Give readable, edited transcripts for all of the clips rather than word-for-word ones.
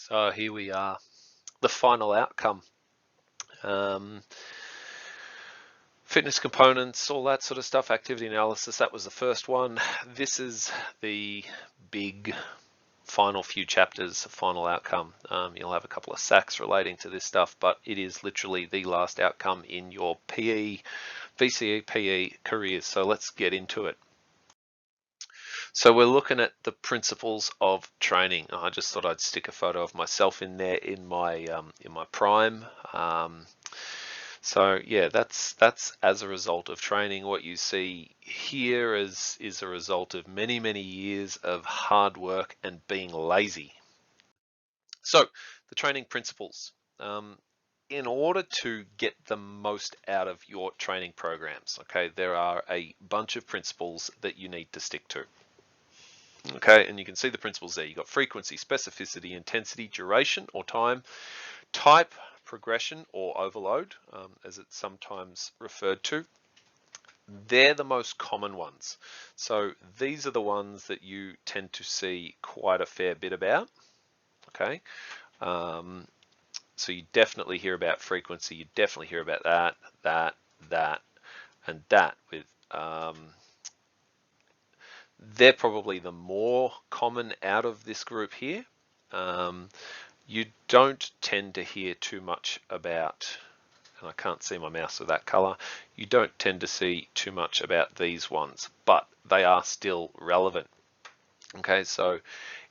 So here we are, the final outcome. Fitness components, all that sort of stuff, activity analysis, that was the first one. This is the big final few chapters, final outcome. You'll have a couple of sacks relating to this stuff, but it is literally the last outcome in your PE, VCE, PE careers. So let's get into it. So we're looking at the principles of training. I just thought I'd stick a photo of myself in there in my prime. So yeah, that's as a result of training. What you see here is a result of many years of hard work and being lazy. So the training principles. In order to get the most out of your training programs, okay, there are a bunch of principles that you need to stick to. Okay, and you can see the principles there. You've got frequency, specificity, intensity, duration or time, type, progression or overload, as it's sometimes referred to. They're the most common ones. So these are the ones that you tend to see quite a fair bit about. Okay, so you definitely hear about frequency. You definitely hear about that, and that with they're probably the more common out of this group here. You don't tend to hear too much about, and I can't see my mouse with that color, you don't tend to see too much about these ones, but they are still relevant. Okay, so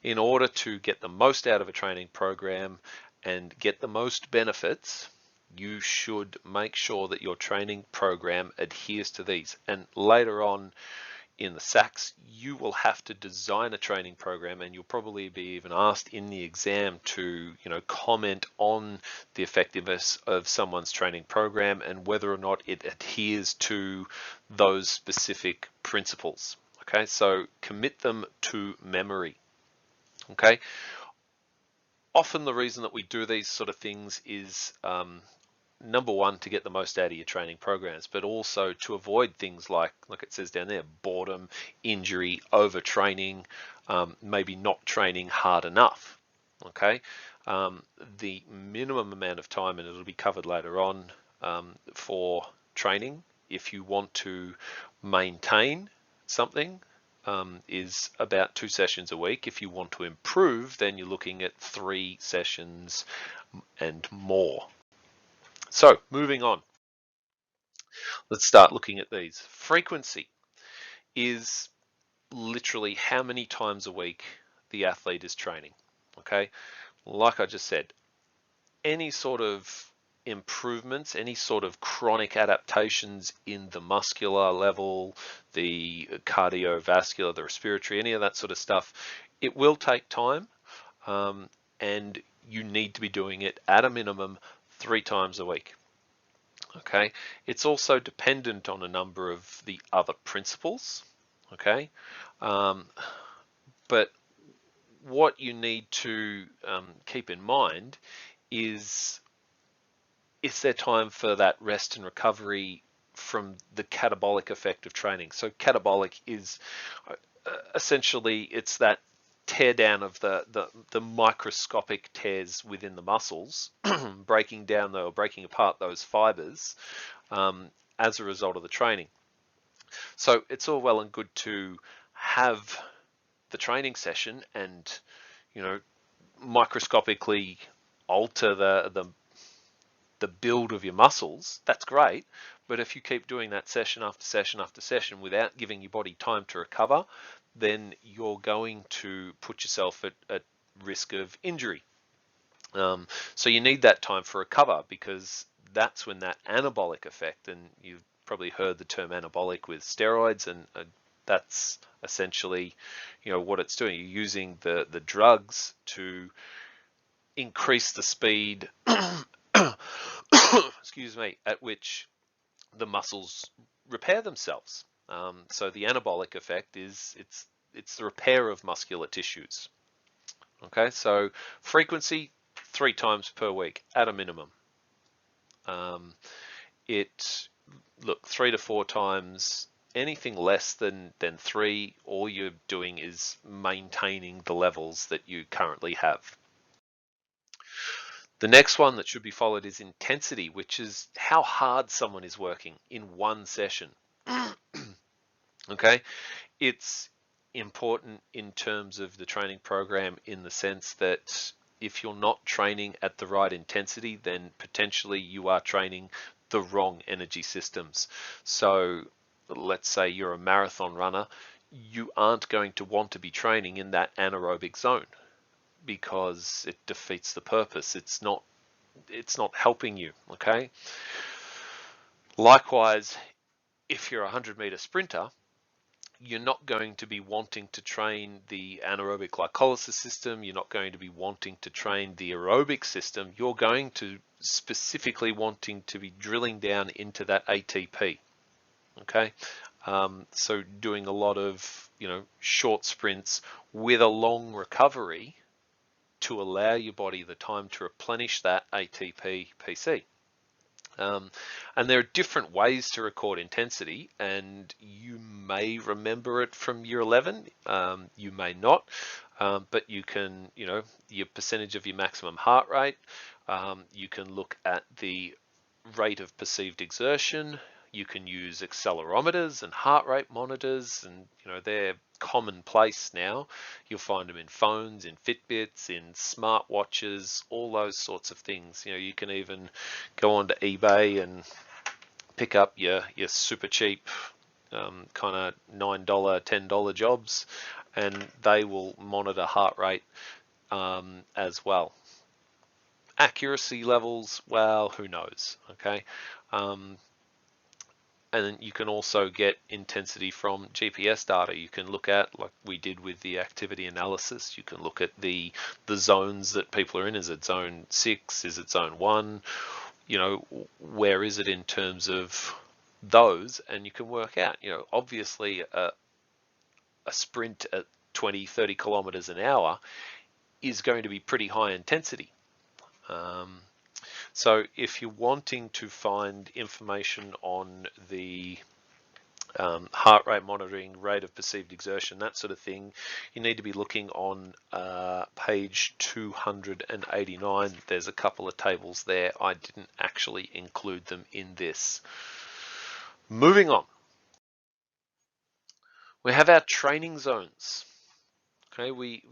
in order to get the most out of a training program and get the most benefits, you should make sure that your training program adheres to these. And later on in the SACs, you will have to design a training program, and you'll probably be even asked in the exam to, comment on the effectiveness of someone's training program and whether or not it adheres to those specific principles. Okay, so commit them to memory. Okay, often the reason that we do these sort of things is number one, to get the most out of your training programs, but also to avoid things like it says down there, boredom, injury, overtraining, maybe not training hard enough. Okay, the minimum amount of time, and it'll be covered later on, for training, if you want to maintain something, is about 2 sessions a week. If you want to improve, then you're looking at 3 sessions and more. So moving on, let's start looking at these. Frequency is literally how many times a week the athlete is training. Okay, like I just said, any sort of improvements, any sort of chronic adaptations in the muscular level, the cardiovascular, the respiratory, any of that sort of stuff, it will take time, and you need to be doing it at a minimum 3 times a week. Okay, it's also dependent on a number of the other principles. Okay, but what you need to keep in mind is there time for that rest and recovery from the catabolic effect of training? So catabolic is essentially, it's that tear down of the microscopic tears within the muscles, breaking apart those fibers as a result of the training. So it's all well and good to have the training session and microscopically alter the build of your muscles. That's great, but if you keep doing that session after session after session without giving your body time to recover, then you're going to put yourself at risk of injury. So you need that time for recover, because that's when that anabolic effect, and you've probably heard the term anabolic with steroids, and that's essentially what it's doing. You're using the drugs to increase the speed excuse me, at which the muscles repair themselves. So the anabolic effect is it's the repair of muscular tissues. Okay, so frequency 3 times per week at a minimum. Look, 3 to 4 times. Anything less than 3, all you're doing is maintaining the levels that you currently have. The next one that should be followed is intensity, which is how hard someone is working in one session. Okay, it's important in terms of the training program in the sense that if you're not training at the right intensity, then potentially you are training the wrong energy systems. So let's say you're a marathon runner, you aren't going to want to be training in that anaerobic zone because it defeats the purpose. It's not helping you, okay? Likewise, if you're a 100-meter sprinter, you're not going to be wanting to train the anaerobic glycolysis system. You're not going to be wanting to train the aerobic system. You're going to specifically wanting to be drilling down into that ATP. Okay, so doing a lot of short sprints with a long recovery to allow your body the time to replenish that ATP PC. And there are different ways to record intensity, and you may remember it from year 11, you may not, but you can, your percentage of your maximum heart rate, you can look at the rate of perceived exertion, you can use accelerometers and heart rate monitors, and they're commonplace now. You'll find them in phones, in Fitbits, in smartwatches, all those sorts of things. You can even go onto eBay and pick up your super cheap kind of $9, $10 jobs, and they will monitor heart rate as well. Accuracy levels, well, who knows, okay? And then you can also get intensity from GPS data. You can look at, like we did with the activity analysis, you can look at the zones that people are in. Is it zone 6? Is it zone 1? Where is it in terms of those? And you can work out, obviously a sprint at 20, 30 kilometers an hour is going to be pretty high intensity. So if you're wanting to find information on the heart rate monitoring, rate of perceived exertion, that sort of thing, you need to be looking on page 289. There's a couple of tables there. I didn't actually include them in this. Moving on. We have our training zones. Okay, we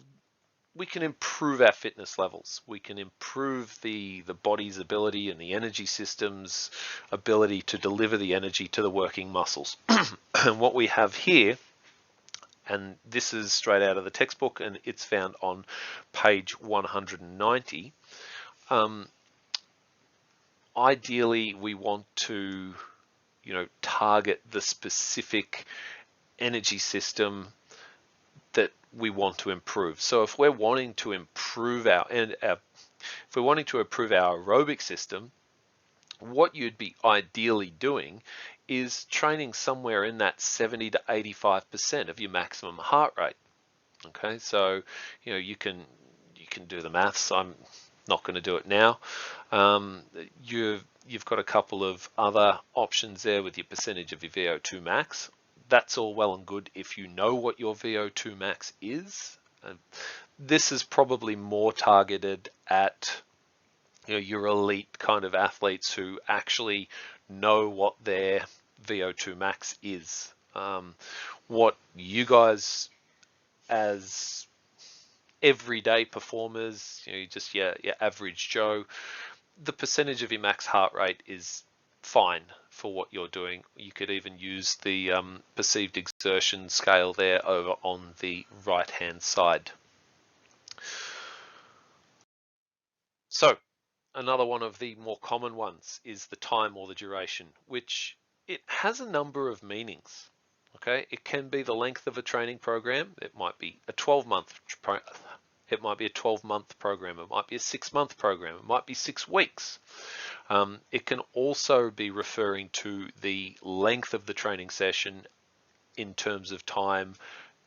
can improve our fitness levels. We can improve the body's ability and the energy system's ability to deliver the energy to the working muscles. And what we have here, and this is straight out of the textbook, and it's found on page 190. Ideally, we want to, target the specific energy system that we want to improve. So if we're wanting to improve our aerobic system, what you'd be ideally doing is training somewhere in that 70 to 85% of your maximum heart rate. Okay, so you can do the maths. I'm not going to do it now. You've got a couple of other options there with your percentage of your VO2 max. That's all well and good if you know what your VO2 max is. This is probably more targeted at your elite kind of athletes who actually know what their VO2 max is. What you guys as everyday performers, just your average Joe, the percentage of your max heart rate is fine for what you're doing. You could even use the perceived exertion scale there over on the right hand side. So another one of the more common ones is the time or the duration, which it has a number of meanings. Okay, it can be the length of a training program. It might be a 12-month program. It might be a 12-month program. It might be a 6-month program. It might be 6 weeks. It can also be referring to the length of the training session in terms of time,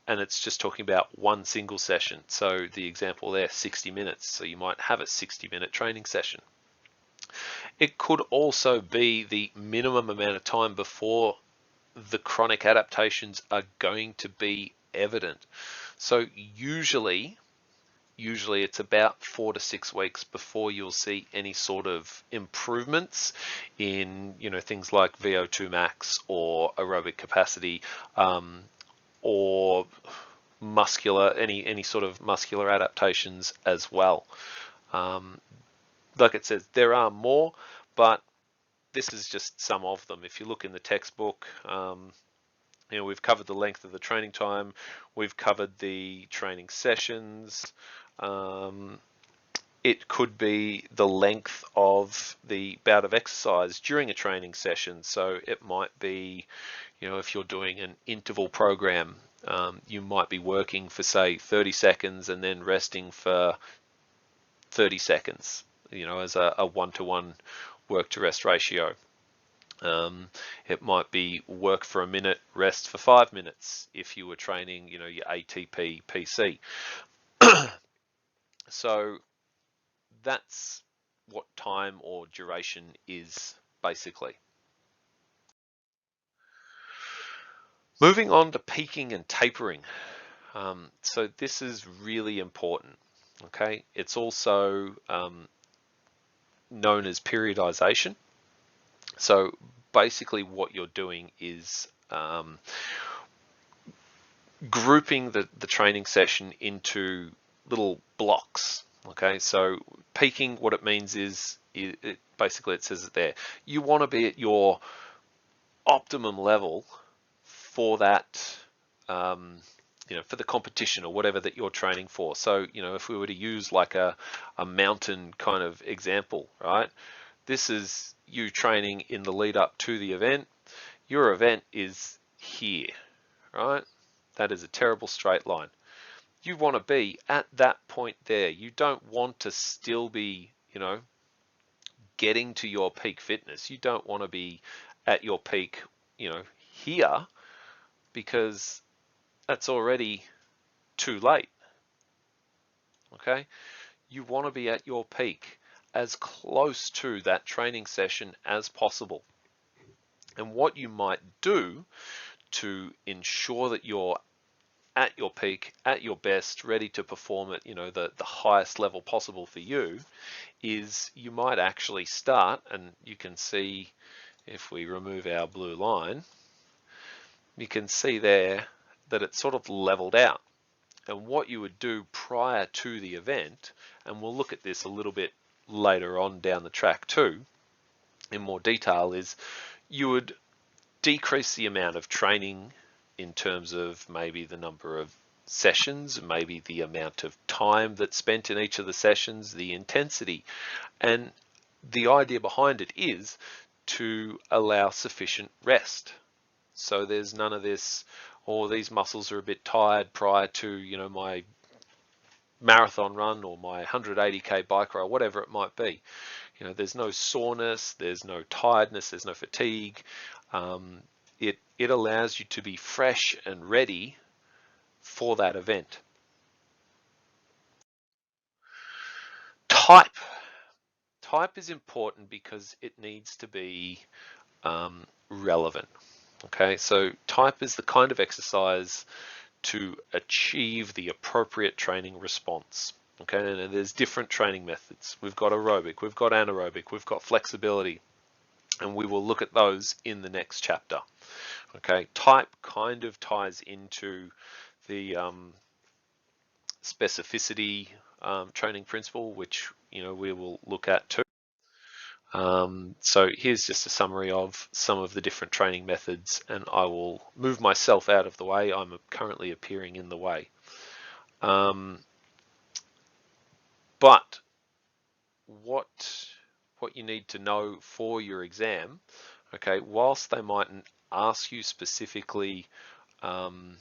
and it's just talking about one single session. So the example there, 60 minutes. So you might have a 60-minute training session. It could also be the minimum amount of time before the chronic adaptations are going to be evident. So usually usually it's about 4 to 6 weeks before you'll see any sort of improvements in, things like VO2 max or aerobic capacity, or any sort of muscular adaptations as well. Like it says, there are more, but this is just some of them. If you look in the textbook, we've covered the length of the training time, we've covered the training sessions. It could be the length of the bout of exercise during a training session. So it might be, if you're doing an interval program, you might be working for, say, 30 seconds and then resting for 30 seconds, as a one-to-one work to rest ratio. It might be work for a minute, rest for 5 minutes if you were training, your ATP PC. So that's what time or duration is basically. Moving on to peaking and tapering. So this is really important. Okay, it's also known as periodization. So basically what you're doing is grouping the training session into little blocks. Okay, so peaking, what it means is, basically it says it there, you want to be at your optimum level for that, for the competition or whatever that you're training for. So, if we were to use like a mountain kind of example, right? This is you training in the lead up to the event. Your event is here, right? That is a terrible straight line. You want to be at that point there. You don't want to still be, getting to your peak fitness. You don't want to be at your peak, here, because that's already too late. Okay? You want to be at your peak as close to that training session as possible. And what you might do to ensure that you're at your peak, at your best, ready to perform at the highest level possible for you, is you might actually start, and you can see if we remove our blue line, you can see there that it's sort of leveled out. And what you would do prior to the event, and we'll look at this a little bit later on down the track too, in more detail, is you would decrease the amount of training in terms of maybe the number of sessions, maybe the amount of time that's spent in each of the sessions, the intensity. And the idea behind it is to allow sufficient rest. So there's none of this, these muscles are a bit tired prior to, my marathon run or my 180k bike ride, whatever it might be. There's no soreness, there's no tiredness, there's no fatigue. It allows you to be fresh and ready for that event. Type is important because it needs to be relevant. Okay, so type is the kind of exercise to achieve the appropriate training response. Okay, and there's different training methods. We've got aerobic, we've got anaerobic, we've got flexibility, and we will look at those in the next chapter. Okay, type kind of ties into the specificity training principle, which we will look at too. So here's just a summary of some of the different training methods, and I will move myself out of the way. I'm currently appearing in the way. But what you need to know for your exam, okay, whilst they mightn't ask you specifically to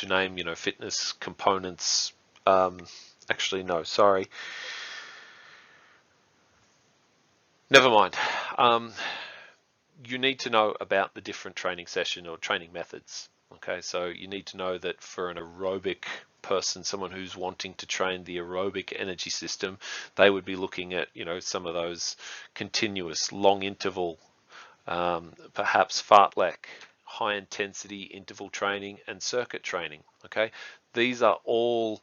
name, fitness components, actually no, sorry. Never mind. You need to know about the different training session or training methods. Okay, so you need to know that for an aerobic person, someone who's wanting to train the aerobic energy system, they would be looking at, some of those continuous long interval, perhaps fartlek, high intensity interval training and circuit training. Okay, These are all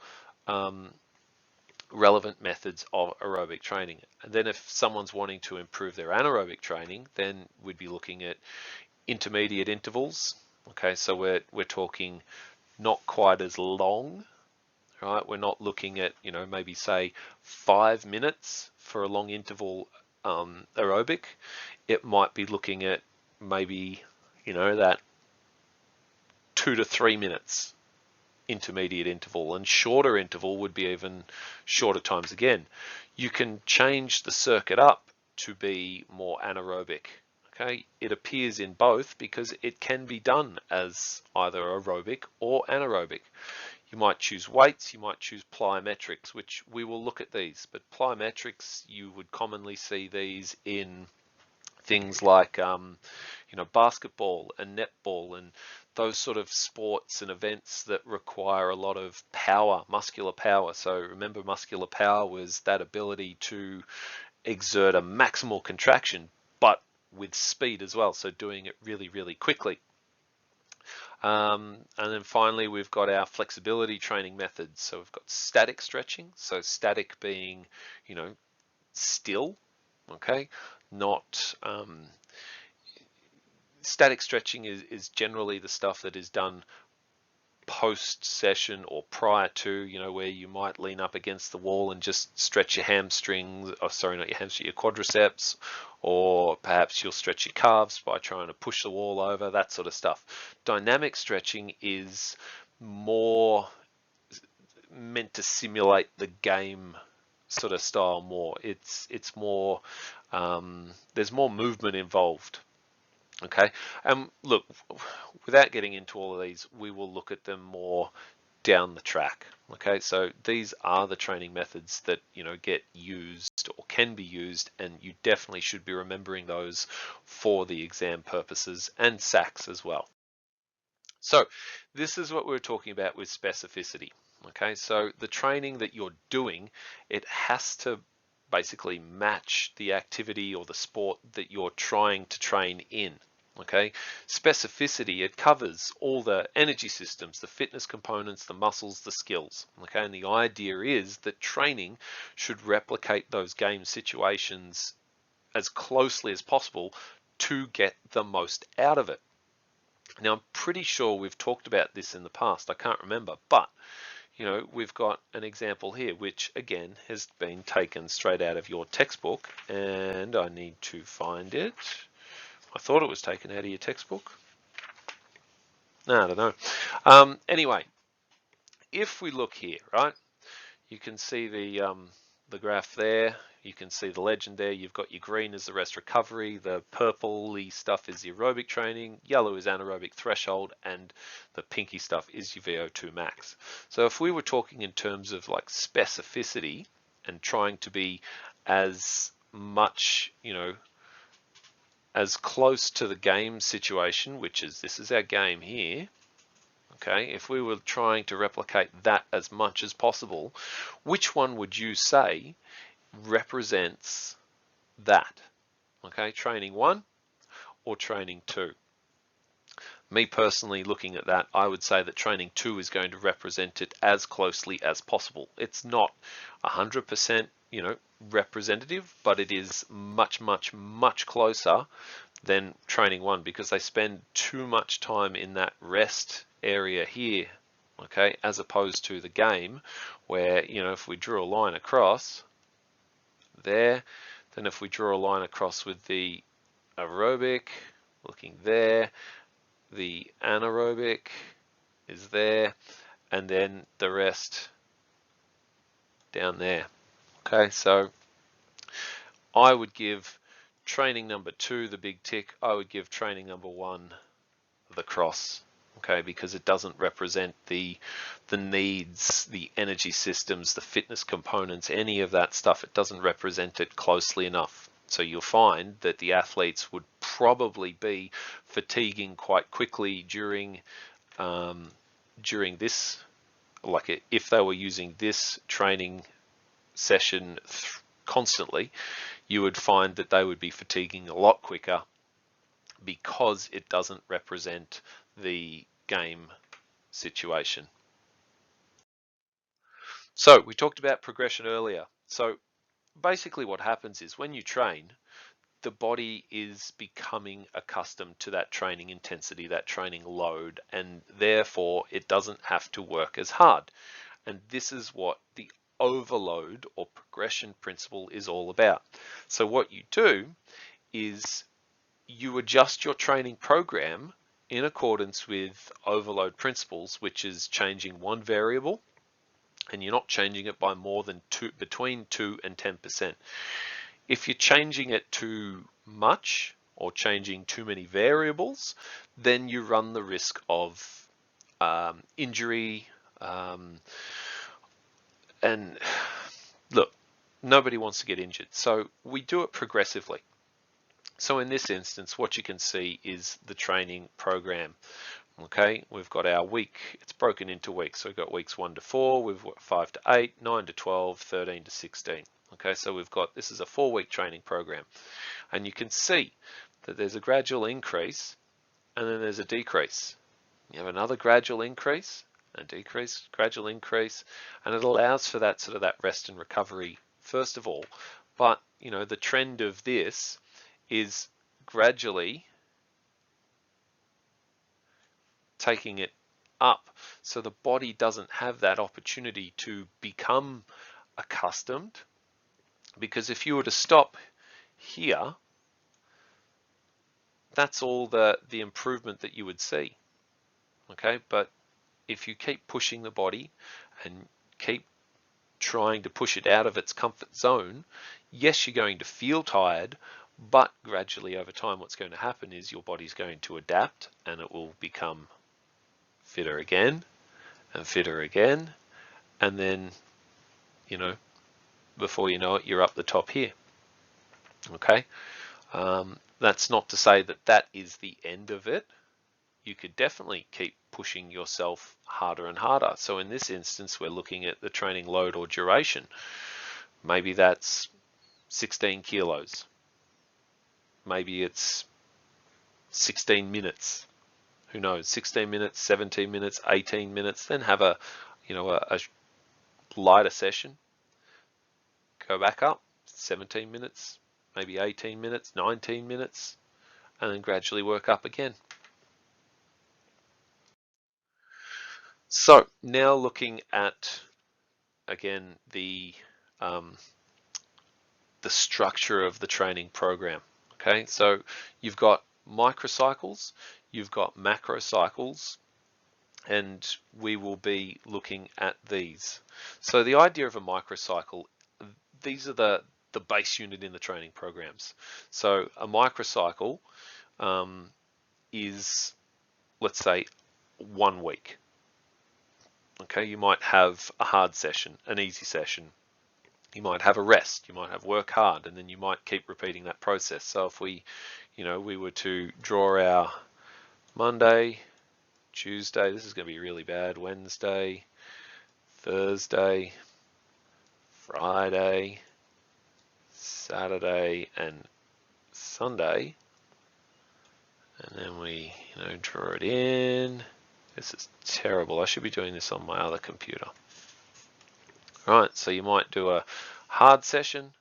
relevant methods of aerobic training. And then if someone's wanting to improve their anaerobic training, then we'd be looking at intermediate intervals. Okay, so we're talking not quite as long, right? We're not looking at, you know, maybe say 5 minutes for a long interval aerobic. It might be looking at maybe, you know, that 2 to 3 minutes intermediate interval, and shorter interval would be even shorter times again. You can change the circuit up to be more anaerobic. Okay, it appears in both because it can be done as either aerobic or anaerobic. You might choose weights, you might choose plyometrics, which we will look at these, but plyometrics, you would commonly see these in things like you know, basketball and netball and those sort of sports and events that require a lot of power, muscular power. So remember, muscular power was that ability to exert a maximal contraction, but with speed as well. So doing it really, really quickly. And then finally, we've got our flexibility training methods. So we've got static stretching. So static being, you know, still, okay, not static stretching is generally the stuff that is done post session or prior to, you know, where you might lean up against the wall and just stretch your hamstrings, or sorry, not your hamstring, your quadriceps, or perhaps you'll stretch your calves by trying to push the wall over, that sort of stuff. Dynamic stretching is more meant to simulate the game sort of style more. It's more, there's more movement involved. Okay, look, without getting into all of these, we will look at them more down the track. Okay, so these are the training methods that, you know, get used or can be used, and you definitely should be remembering those for the exam purposes and SACs as well. So this is what we're talking about with specificity. Okay, so the training that you're doing, it has to basically match the activity or the sport that you're trying to train in. Okay, specificity, it covers all the energy systems, the fitness components, the muscles, the skills. Okay, and the idea is that training should replicate those game situations as closely as possible to get the most out of it. Now, I'm pretty sure we've talked about this in the past. I can't remember, but you know, we've got an example here, which again has been taken straight out of your textbook, and I need to find it. I thought it was taken out of your textbook. No, I don't know. Anyway, if we look here, right, you can see the graph there. You can see the legend there. You've got your green is the rest recovery. The purpley stuff is the aerobic training. Yellow is anaerobic threshold, and the pinky stuff is your VO2 max. So if we were talking in terms of like specificity and trying to be as much, you know, as close to the game situation, which is this is our game here. Okay, if we were trying to replicate that as much as possible, which one would you say represents that? Okay, training 1 or training 2? Me personally, looking at that, I would say that training 2 is going to represent it as closely as possible. It's not 100%, you know, representative, but it is much, much, much closer than training 1 because they spend too much time in that rest area here, okay, as opposed to the game where, you know, if we drew a line across there, then if we draw a line across with the aerobic, looking there, the anaerobic is there, and then the rest down there. Okay, so I would give training number 2 the big tick. I would give training number 1 the cross. Okay, because it doesn't represent the needs, the energy systems, the fitness components, any of that stuff. It doesn't represent it closely enough. So you'll find that the athletes would probably be fatiguing quite quickly during this, like if they were using this training session constantly, you would find that they would be fatiguing a lot quicker because it doesn't represent the game situation. So we talked about progression earlier. So basically what happens is when you train, the body is becoming accustomed to that training intensity, that training load, and therefore it doesn't have to work as hard. And this is what the overload or progression principle is all about. So what you do is you adjust your training program in accordance with overload principles, which is changing one variable, and you're not changing it by more than between 2 and 10%. If you're changing it too much or changing too many variables, then you run the risk of injury. And look, nobody wants to get injured. So we do it progressively. So in this instance, what you can see is the training program. Okay, we've got our week, it's broken into weeks. So we've got weeks 1 to 4, we've got 5 to 8, 9 to 12, 13 to 16. Okay, so we've got, this is a 4-week training program. And you can see that there's a gradual increase and then there's a decrease. You have another gradual increase, a decrease, gradual increase, and it allows for that sort of that rest and recovery first of all. But you know, the trend of this is gradually taking it up, so the body doesn't have that opportunity to become accustomed, because if you were to stop here, that's all the improvement that you would see. Okay, but if you keep pushing the body and keep trying to push it out of its comfort zone, yes, you're going to feel tired, but gradually over time what's going to happen is your body's going to adapt and it will become fitter again and fitter again, and then, you know, before you know it, you're up the top here. Okay, that's not to say that that is the end of it. You could definitely keep pushing yourself harder and harder. So in this instance, we're looking at the training load or duration. Maybe that's 16 kilos. Maybe it's 16 minutes. Who knows? 16 minutes, 17 minutes, 18 minutes. Then have a, you know, a lighter session. Go back up, 17 minutes, maybe 18 minutes, 19 minutes, and then gradually work up again. So now looking at, again, the structure of the training program. Okay, so you've got microcycles, you've got macrocycles, and we will be looking at these. So the idea of a microcycle, these are the base unit in the training programs. So a microcycle is, let's say, 1 week. Okay, you might have a hard session, an easy session. You might have a rest, you might have work hard, and then you might keep repeating that process. So if we, you know, we were to draw our Monday, Tuesday, this is going to be really bad, Wednesday, Thursday, Friday, Saturday, and Sunday, and then we, you know, draw it in. This is terrible. I should be doing this on my other computer. All right, so you might do a hard session,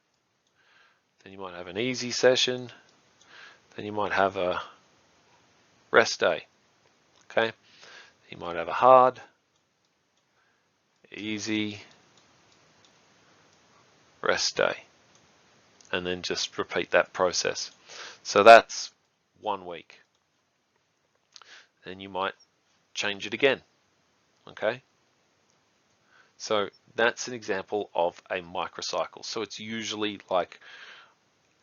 then you might have an easy session, then you might have a rest day. Okay, you might have a hard, easy, rest day, and then just repeat that process. So that's 1 week. Then you might change it again. Okay, so that's an example of a microcycle. So it's usually like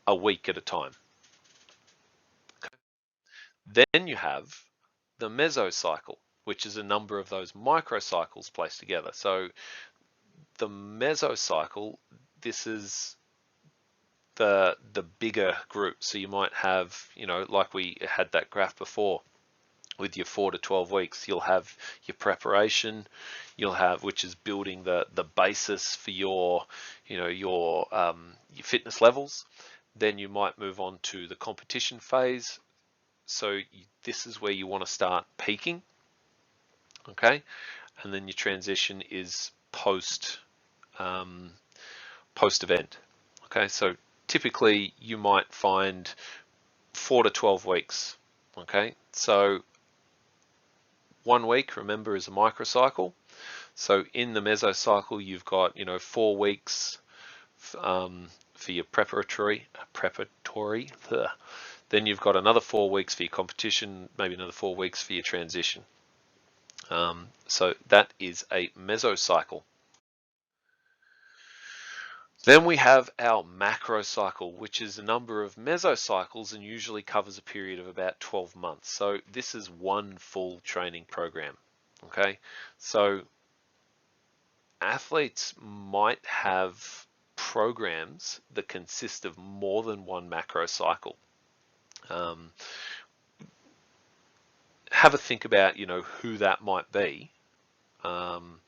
a week at a time. Okay. Then you have the mesocycle, which is a number of those microcycles placed together. So the mesocycle, this is the bigger group. So you might have, you know, like we had that graph before with your 4 to 12 weeks, you'll have your preparation, you'll have, which is building the basis for your, you know, your fitness levels. Then you might move on to the competition phase. So this is where you want to start peaking. Okay, and then your transition is post post-event. Okay, so typically you might find 4 to 12 weeks. Okay, so 1 week, remember, is a microcycle. So in the mesocycle, you've got 4 weeks for your preparatory. Ugh. Then you've got another 4 weeks for your competition, maybe another 4 weeks for your transition. So that is a mesocycle. Then we have our macrocycle, which is a number of mesocycles and usually covers a period of about 12 months. So this is one full training program. Okay, so athletes might have programs that consist of more than one macrocycle. Have a think about who that might be, and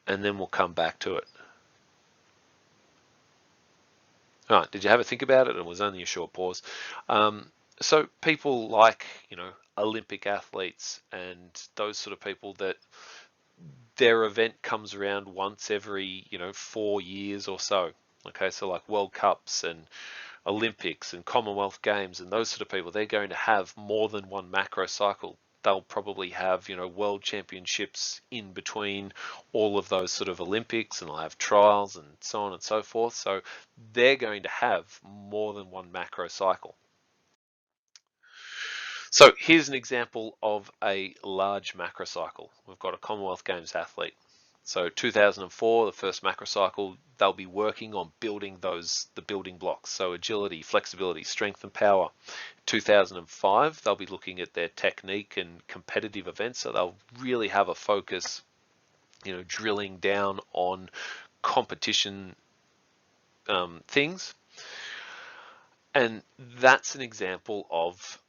then we'll come back to it. All right, did you have a think about it? It was only a short pause. So people like, Olympic athletes and those sort of people that their event comes around once every, 4 years or so. Okay, so like World Cups and Olympics and Commonwealth Games and those sort of people, they're going to have more than one macro cycle. They'll probably have, world championships in between all of those sort of Olympics, and they'll have trials and so on and so forth. So they're going to have more than one macro cycle. So here's an example of a large macrocycle. We've got a Commonwealth Games athlete. So 2004, the first macrocycle, they'll be working on building the building blocks. So agility, flexibility, strength and power. 2005, they'll be looking at their technique and competitive events. So they'll really have a focus, drilling down on competition things. And that's an example of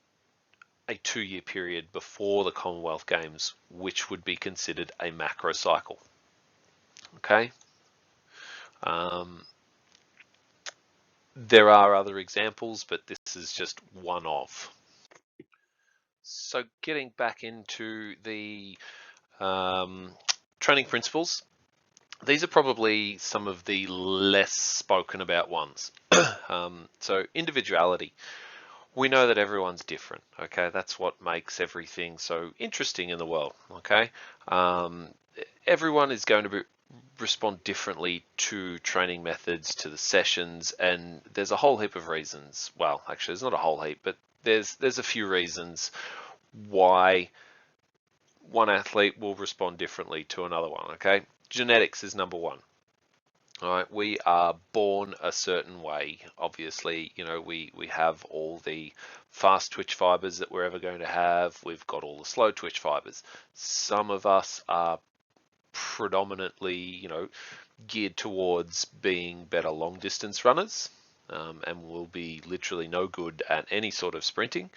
a 2-year period before the Commonwealth Games, which would be considered a macro cycle. Okay. There are other examples, but this is just one of. So getting back into the training principles, these are probably some of the less spoken about ones. So individuality. We know that everyone's different. Okay, that's what makes everything so interesting in the world. Okay, everyone is going to respond differently to training methods, to the sessions, and there's a whole heap of reasons. Well, actually, there's not a whole heap, but there's a few reasons why one athlete will respond differently to another one. Okay, genetics is number one. All right, we are born a certain way. Obviously, we have all the fast twitch fibers that we're ever going to have. We've got all the slow twitch fibers. Some of us are predominantly, geared towards being better long distance runners, and will be literally no good at any sort of sprinting,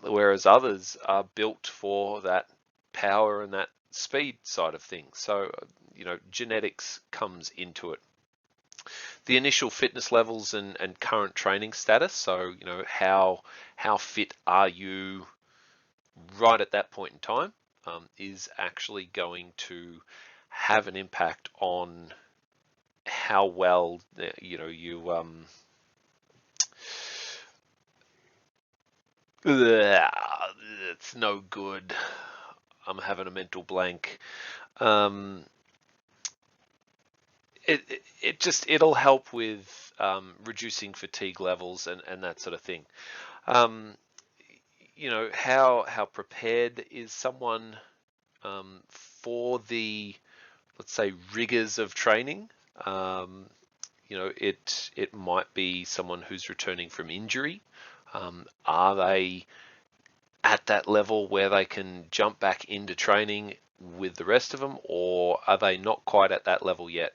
whereas others are built for that power and that speed side of things. So, genetics comes into it. The initial fitness levels and current training status. So, how fit are you right at that point in time, is actually going to have an impact on how well it's no good. I'm having a mental blank. It'll help with reducing fatigue levels and that sort of thing. How prepared is someone for the, let's say, rigors of training? It might be someone who's returning from injury. Are they at that level where they can jump back into training with the rest of them, or are they not quite at that level yet?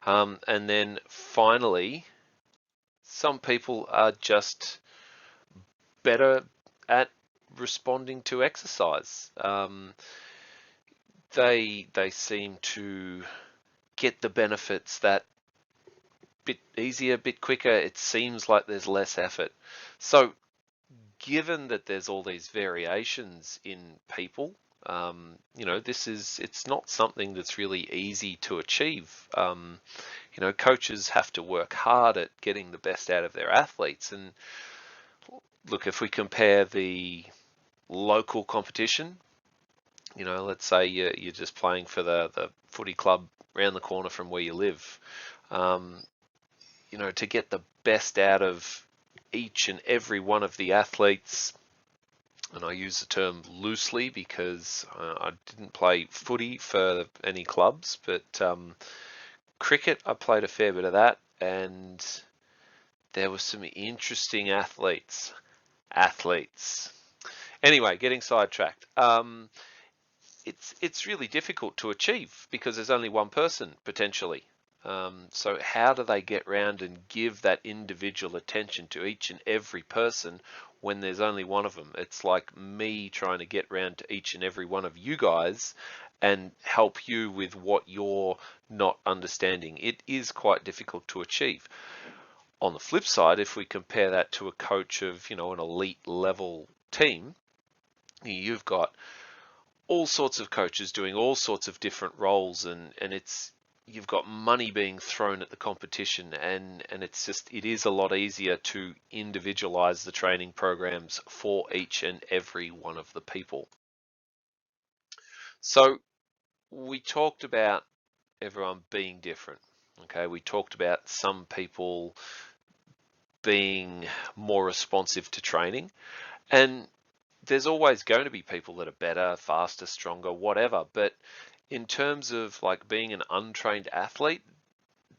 And then finally, some people are just better at responding to exercise. They seem to get the benefits that bit easier, bit quicker. It seems like there's less effort. So given that there's all these variations in people, it's not something that's really easy to achieve. Coaches have to work hard at getting the best out of their athletes. And look, if we compare the local competition, let's say you're just playing for the footy club around the corner from where you live, to get the best out of each and every one of the athletes, and I use the term loosely because I didn't play footy for any clubs, but cricket, I played a fair bit of that, and there were some interesting athletes. Anyway, getting sidetracked. It's really difficult to achieve because there's only one person potentially. So how do they get round and give that individual attention to each and every person when there's only one of them? It's like me trying to get round to each and every one of you guys and help you with what you're not understanding. It is quite difficult to achieve. On the flip side, if we compare that to a coach of, an elite level team, you've got all sorts of coaches doing all sorts of different roles, and you've got money being thrown at the competition, and it is a lot easier to individualize the training programs for each and every one of the people. So we talked about everyone being different. Okay, we talked about some people being more responsive to training, and there's always going to be people that are better, faster, stronger, whatever. But in terms of like being an untrained athlete,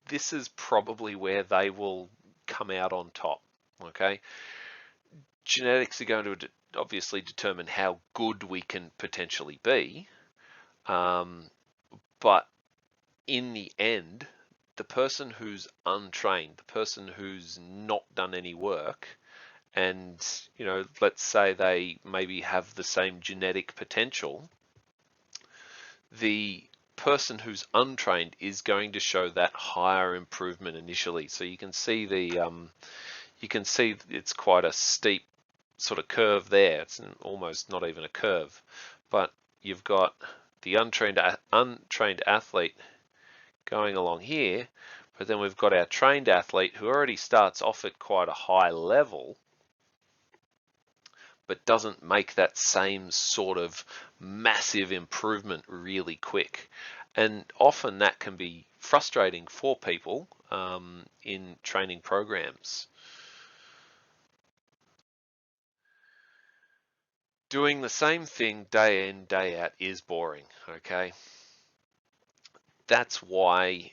this is probably where they will come out on top. Okay. Genetics are going to obviously determine how good we can potentially be. But in the end, the person who's untrained, the person who's not done any work, and let's say they maybe have the same genetic potential, the person who's untrained is going to show that higher improvement initially. So you can see it's quite a steep sort of curve there. It's almost not even a curve, but you've got the untrained athlete going along here, but then we've got our trained athlete who already starts off at quite a high level, but doesn't make that same sort of massive improvement really quick. And often that can be frustrating for people in training programs. Doing the same thing day in, day out is boring, okay? That's why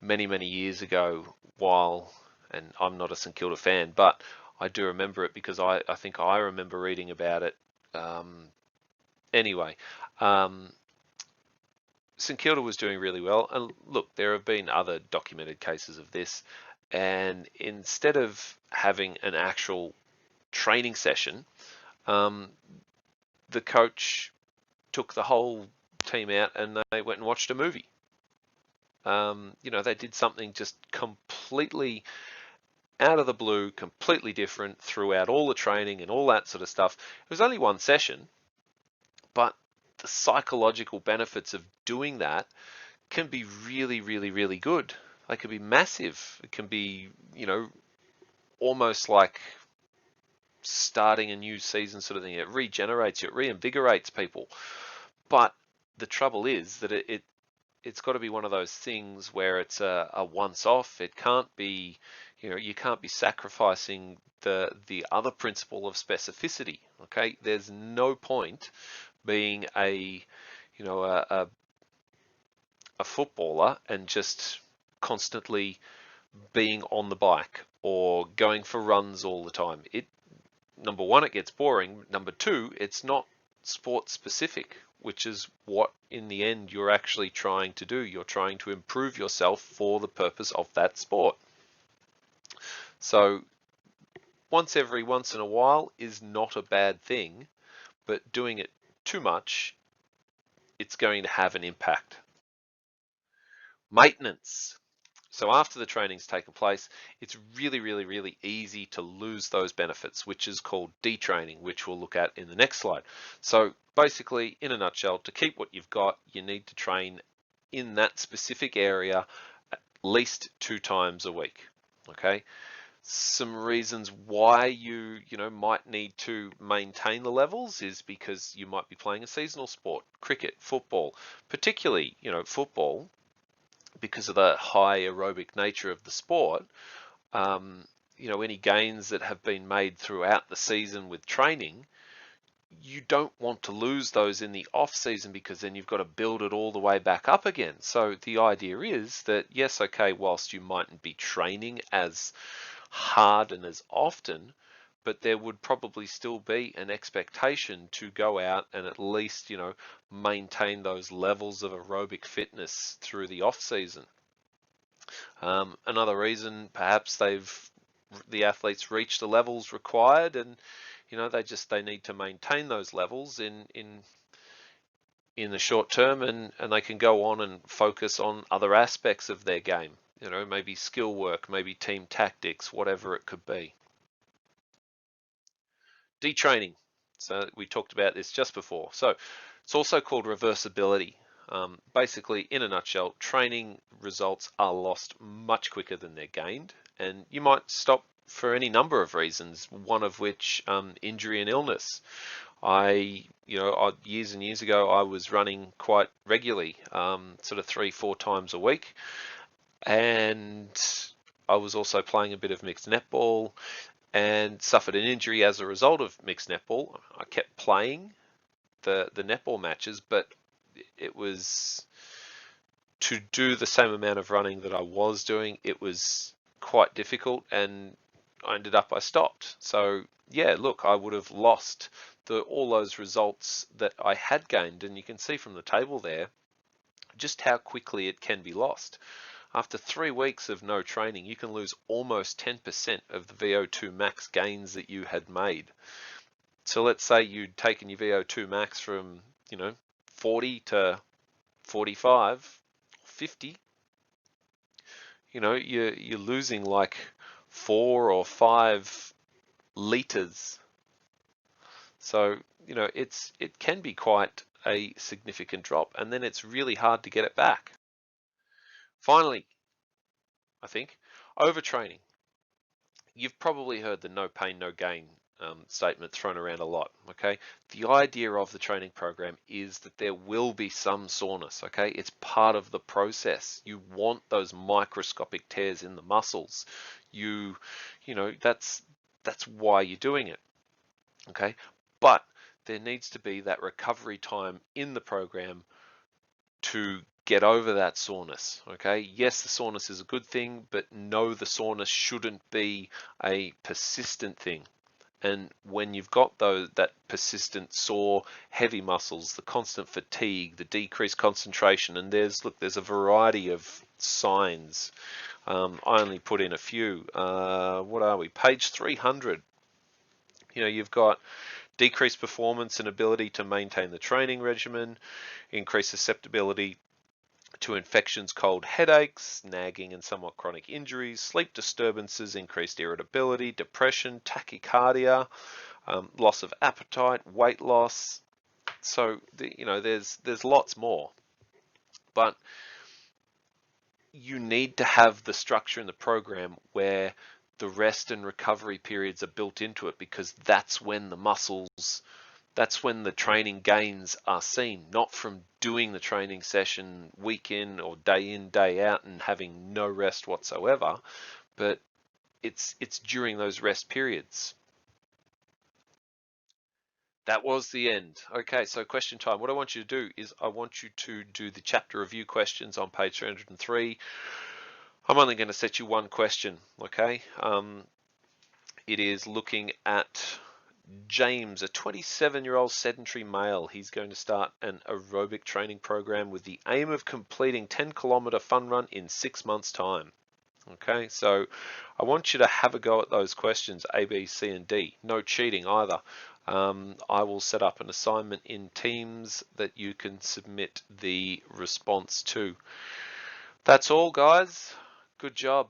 many years ago, and I'm not a St Kilda fan, but I do remember it because I think I remember reading about it. Anyway, St Kilda was doing really well, and look, there have been other documented cases of this, and instead of having an actual training session, the coach took the whole team out and they went and watched a movie. They did something just completely out of the blue, completely different throughout all the training and all that sort of stuff. It was only one session, but the psychological benefits of doing that can be really, really, really good. They can be massive. It can be, almost like starting a new season sort of thing. It regenerates you, it reinvigorates people. But the trouble is that it's got to be one of those things where it's a once-off. It can't be, you can't be sacrificing the other principle of specificity. Okay, there's no point being a footballer and just constantly being on the bike or going for runs all the time. Number one, it gets boring. Number two, it's not sport specific, which is what in the end you're actually trying to do. You're trying to improve yourself for the purpose of that sport. So once in a while is not a bad thing, but doing it too much, it's going to have an impact. Maintenance. So after the training's taken place, it's really, really, really easy to lose those benefits, which is called detraining, which we'll look at in the next slide. So basically, in a nutshell, to keep what you've got, you need to train in that specific area at least 2 times a week. Okay. Some reasons why you might need to maintain the levels is because you might be playing a seasonal sport, cricket, football, particularly football, because of the high aerobic nature of the sport. Any gains that have been made throughout the season with training, you don't want to lose those in the off season, because then you've got to build it all the way back up again. So the idea is that, yes, okay, whilst you mightn't be training as hard and as often, but there would probably still be an expectation to go out and at least, maintain those levels of aerobic fitness through the off season. Another reason, perhaps the athletes reach the levels required, and they need to maintain those levels in the short term, and they can go on and focus on other aspects of their game. Maybe skill work, maybe team tactics, whatever it could be. Detraining. So we talked about this just before. So it's also called reversibility. Basically, in a nutshell, training results are lost much quicker than they're gained, and you might stop for any number of reasons, one of which injury and illness. Years and years ago, I was running quite regularly, sort of 3-4 times a week, and I was also playing a bit of mixed netball and suffered an injury as a result of mixed netball. I kept playing the netball matches, but it was to do the same amount of running that I was doing. It was quite difficult, and I stopped. So yeah, look, I would have lost all those results that I had gained, and you can see from the table there just how quickly it can be lost. After 3 weeks of no training, you can lose almost 10% of the VO2 max gains that you had made. So let's say you'd taken your VO2 max from 40 to 45, 50. You're losing like 4 or 5 liters. So it can be quite a significant drop, and then it's really hard to get it back. Finally, I think overtraining. You've probably heard the no pain, no gain statement thrown around a lot. Okay, the idea of the training program is that there will be some soreness. Okay, it's part of the process. You want those microscopic tears in the muscles. That's why you're doing it. Okay, but there needs to be that recovery time in the program to get over that soreness. Okay, yes, the soreness is a good thing, but no, the soreness shouldn't be a persistent thing. And when you've got that persistent sore, heavy muscles, the constant fatigue, the decreased concentration, and there's a variety of signs. I only put in a few. What are we? Page 300. You've got decreased performance and ability to maintain the training regimen, increased susceptibility to infections, cold, headaches, nagging and somewhat chronic injuries, sleep disturbances, increased irritability, depression, tachycardia, loss of appetite, weight loss. So there's lots more, but you need to have the structure in the program where the rest and recovery periods are built into it, because that's when the training gains are seen, not from doing the training session week in, day out, and having no rest whatsoever, but it's during those rest periods. That was the end. Okay, so question time. What I want you to do is I want you to do the chapter review questions on page 303. I'm only going to set you one question, okay? It is looking at James, a 27-year-old sedentary male. He's going to start an aerobic training program with the aim of completing 10-kilometer fun run in 6 months' time. Okay, so I want you to have a go at those questions, A, B, C, and D. No cheating either. I will set up an assignment in Teams that you can submit the response to. That's all, guys. Good job.